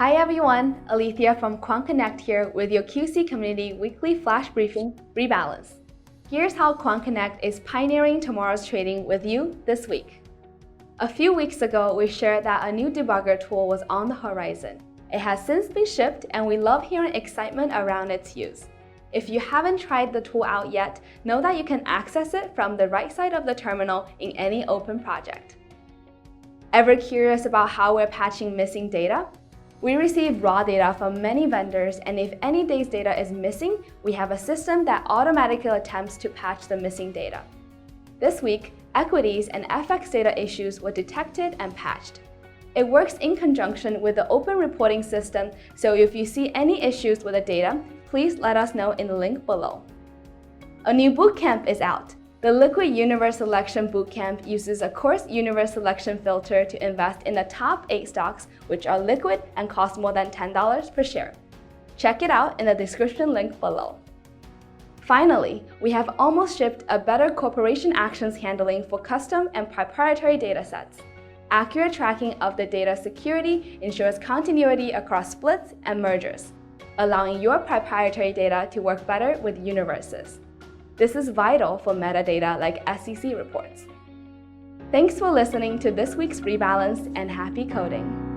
Hi everyone, Alethea from QuantConnect here with your QC Community Weekly Flash Briefing, Rebalance. Here's how QuantConnect is pioneering tomorrow's trading with you this week. A few weeks ago, we shared that a new debugger tool was on the horizon. It has since been shipped and we love hearing excitement around its use. If you haven't tried the tool out yet, know that you can access it from the right side of the terminal in any open project. Ever curious about how we're patching missing data? We receive raw data from many vendors, and if any day's data is missing, we have a system that automatically attempts to patch the missing data. This week, equities and FX data issues were detected and patched. It works in conjunction with the open reporting system, so if you see any issues with the data, please let us know in the link below. A new bootcamp is out. The Liquid Universe Selection Bootcamp uses a coarse universe selection filter to invest in the top 8 stocks, which are liquid and cost more than $10 per share. Check it out in the description link below. Finally, we have almost shipped a better corporation actions handling for custom and proprietary datasets. Accurate tracking of the data security ensures continuity across splits and mergers, allowing your proprietary data to work better with universes. This is vital for metadata like SEC reports. Thanks for listening to this week's Rebalance and happy coding!